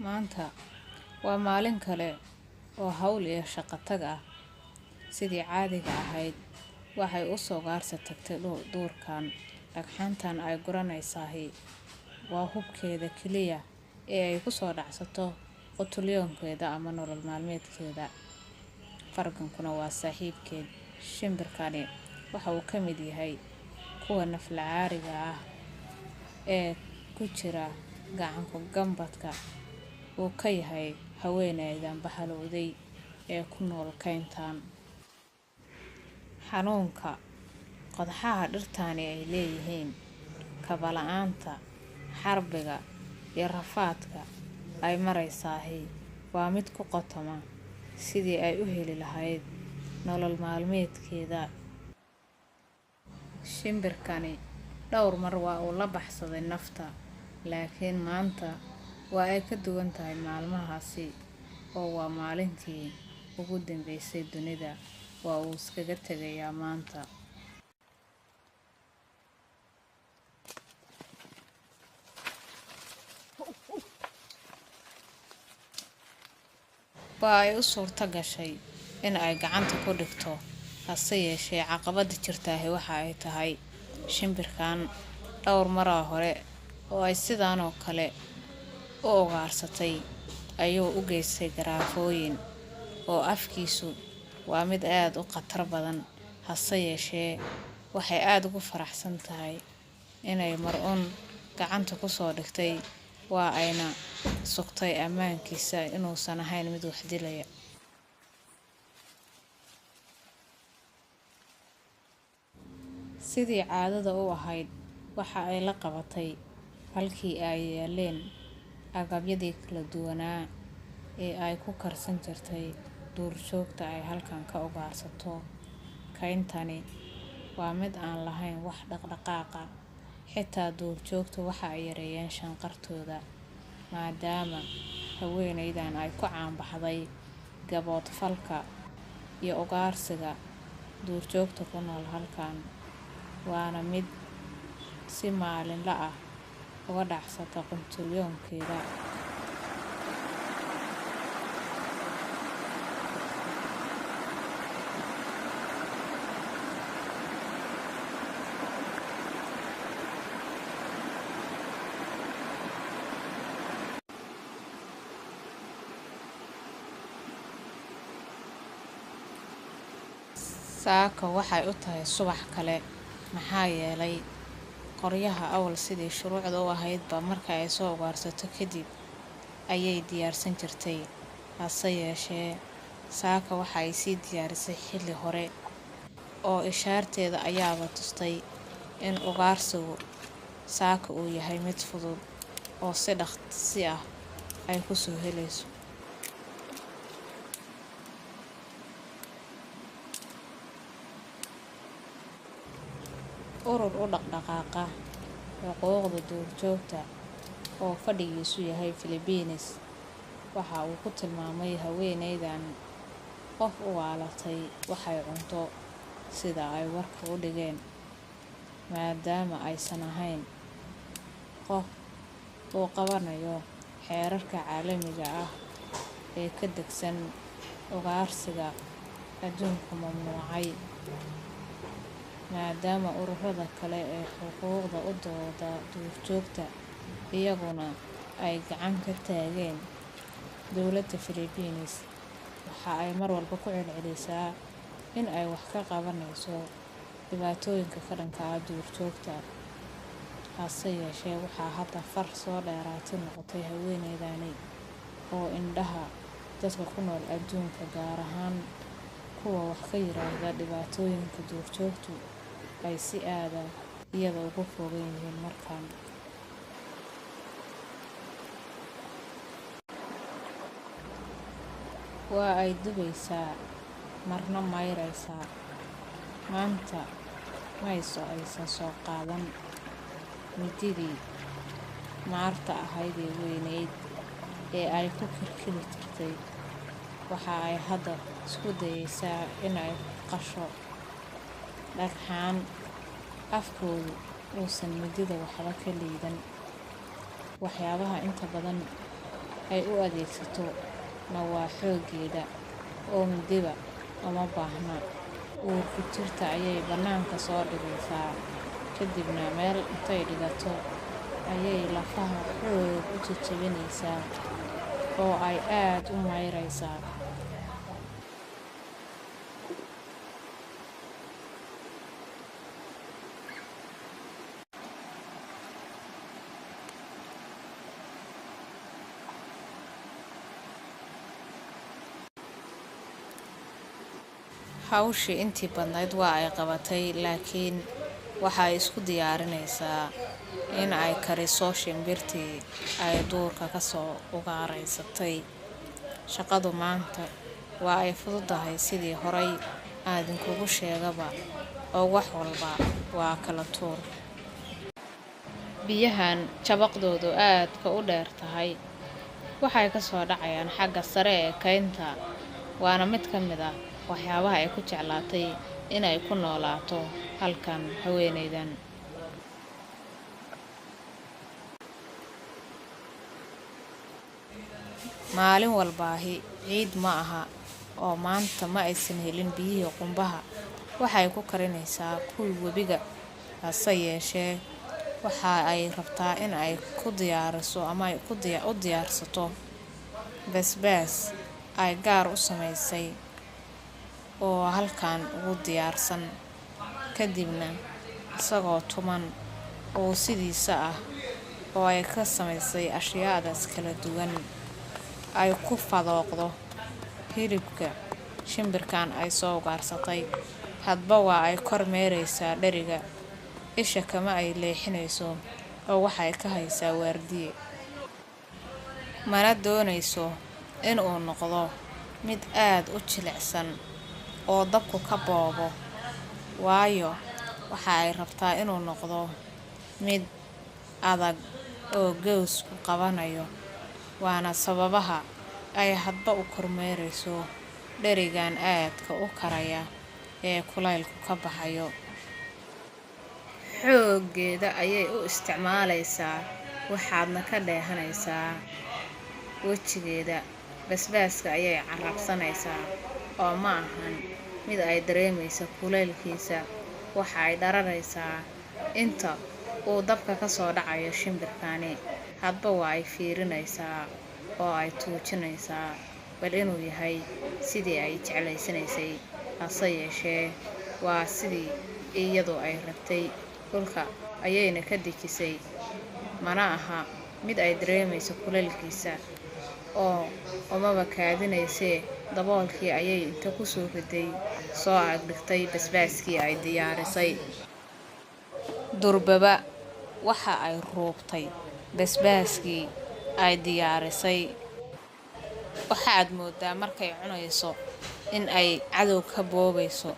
Maanta waa maalin kale oo hawl iyo shaqo tag ah. Sidii caadiga ahayd, waxay u soo gaarsa tagtay duurkan. Dhagxaantan ay guranaysahay waa hubkeeda keliya ee ay ku soo dhacsato qutulyoonkeeda ama nolol maalmeedkeeda. Fargankuna waa saaxiibkeed. Shimbirkani waxa uu ka mid yahay kuwa nafla caariga ah ee ku jira gacanka gambadka uu ka yahay haweeneydan bahalowday ee ku nool kayntaan. Xanuunka qodxaha dhirtaani ay leeyihiin, kabala'aanta, xarbiga iyo rafaadka ay maraysahay waa mid ku qotoma sidii ay u heli lahayd nolol maalmeedkeeda. Shimbirkani dhowr mar waa uu la baxsaday nafta, laakiin maanta waa ay ka duwan tahay maalmahaasi oo waa maalintii ugu dambeysay dunida. Waa uu iskaga tegayaa maanta. Waa ay u suurta gashay in ay gacanta ku dhigto, hase yeeshee caqabada jirtaahi waxa ay tahay shimbirkan dhowr maraa hore oo ay sidaan oo kale u ogaarsatay ayuu u geystay garaafooyin oo afkiisu waa mid aad u khatar badan. Hase yeeshee waxay aad ugu faraxsan tahay inay mar gacanta ku soo dhigtay, waa ayna sugtay ammaankiisa inuusan ahayn mid wax dilaya. Sidii caadada u ahayd, waxa ay la qabatay halkii ay yeeleen agabyadii kala duwanaa ee ay ku karsan jirtay duurjoogta ay halkan ka ugaarsato. Kayntani waa mid aan lahayn wax dhaqdhaqaaqa. Xitaa duurjoogta waxa ay yareeyeen shanqartooda, maadaama haweeneydan ay ku caanbaxday gabood falka iyo ugaarsiga duurjoogta ku nool halkan. Waana mid si maalinla ah uga dhacsata qutulyoonkeeda. Saaka waxay u tahay subax kale maxaa yeelay qoryaha awal sidii shuruucda u ahaydba marka ay soo ugaarsato kadib ayay diyaarsan jirtay. Hase yeeshee saaka waxa ay sii diyaarisay xilli hore oo ishaarteeda ayaaba tustay in ugaarsigu saaka uu yahay mid fudud oo si dhaqsi ah ay ku soo helayso. Urur u dhaqdhaqaaqa xuquuqda duurjoogta oo fadhigiisu yahay Philippines waxa uu ku tilmaamay haweeneydan qof u waalatay waxay cunto, sida ay warka u dhigeen, maadaama aysan ahayn qof uu qabanayo xeerarka caalamiga ah ee ka degsan ugaarsiga adduunka mamnuucay. Maadaama ururada kale ee xuquuqda u dooda duurjoogta iyaguna ay gacan ka taageen dowladda Philippines, waxa ay mar walba ku celcelisaa in ay wax ka qabanayso dhibaatooyinka ka dhanka ah duurjoogta. Hase yeeshee waxaa hadda far soo dheeraatay noqotay haweeneydani oo indhaha dadka ku nool adduunka, gaar ahaan kuwa wax ka yiraahda dhibaatooyinka duurjoogtu ay si aada iyada ugu fogan yihiin markan. Waa ay dubaysaa, marna mayraysaa. Maanta aysan soo qaadan mididii maarta ahayd ee weyneyd ee ay ku kirkiri jirtay. Waxa ay hadda isku dayaysaa in ay qasho dhagxaan afkoodu uusan midida waxba ka liidan. Waxyaabaha inta badan ay u adeegsato na waa xooggeeda oo midiba uma baahna. Uurku jirta ayay bannaanka soo dhigaysaa, kadibna meel intay dhigato ayay lafaha xoog u jajabinaysaa oo ay aad u mayraysaa. Hawshii intii badnayd waa ay qabatay, laakiin waxay isku diyaarinaysaa in ay kariso shimbirtii ay duurka ka soo ugaaraysatay. Shaqadu maanta waa ay fududahay sidii horay aadinkugu sheegaba, oo wax walba waa kala tuur. Biyahan jabaqdoodu aadka u dheer tahay waxay ka soo dhacayaan xagga sare ee kaynta, waana mid ka mid ah waxyaabaha ay ku jeclaatay inay ku noolaato halkan haweenaydan. Maalin walbaahi ciid ma aha oo maanta ma aysan helin biyihii qumbaha waxay ku karinaysaa kuwii webiga, hase yeeshee waxa ay rabtaa in ay ku diyaariso ama ay u diyaarsato basbaas ay gaar u samaysay oo halkan ugu diyaarsan, kadibna isagoo tuman oo sidiisa ah oo ay ka samaysay ashyaadaas kala duwan ay ku fadooqdo hilibka shimbirkan ay soo ugaarsatay. Hadba waa ay kormeeraysaa dheriga, isha kama ay leexinayso oo waxay ka haysaa waardiye. Mana doonayso in uu noqdo mid aad u jilicsan oo dabku ka boobo, waayo waxa ay rabtaa inuu noqdo mid adag oo gowsku qabanayo. Waana sababaha ay hadba u kormeerayso dherigan aadka u karaya ee kulaylku ka baxayo. Xooggeeda ayay u isticmaalaysaa, waxaadna ka dheehanaysaa wejigeeda. Basbaaska ayay carabsanaysaa oo ma ahan mid ay dareemayso kulaylkiisa. Waxa ay dhararaysaa inta uu dabka ka soo dhacayo shimbirkani. Hadba waa ay fiirinaysaa oo ay tuujinaysaa bal inuu yahay sidii ay jeclaysanaysay, hase yeeshee waa sidii iyadu ay rabtay. Dhulka ayayna ka dejisay, mana aha mid ay dareemayso kulaylkiisa oo umaba kaadinaysee daboolkii ayay inta ku soo riday soo agdhigtay basbaaskii ay diyaarisay. Durbaba waxa ay ruubtay basbaaskii ay diyaarisay. Waxaad moodaa markay cunayso in ay cadow ka boobayso.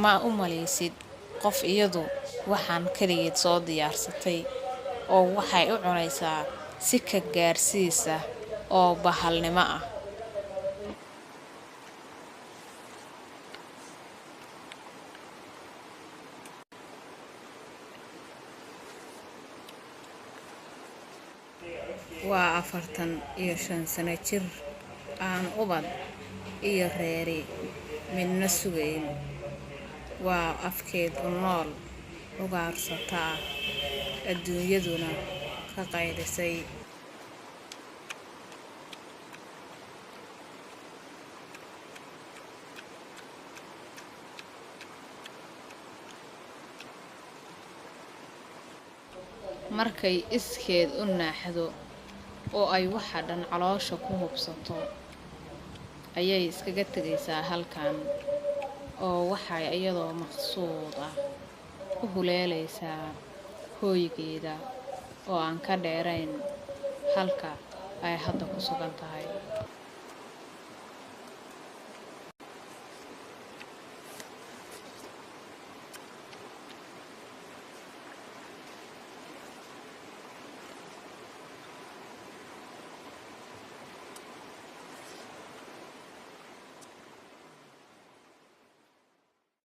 Ma u malaysid qof iyadu waxaan kaligeed soo diyaarsatay, oo waxay u cunaysaa si ka gaarsiisa oo bahalnimo ah. Waa 45 sano jir aan ubad iyo reeri midna sugayn. Waa afkeed u nool ugaarsataa, adduunyaduna ka qaylisay. Markay iskeed u naaxdo oo ay waxa dhan caloosha ku hubsato ayay iskaga tagaysaa halkan, oo waxay iyadoo maqsuud ah u huleelaysaa hooygeeda oo aan ka dheerayn halka ay hadda ku sugan tahay.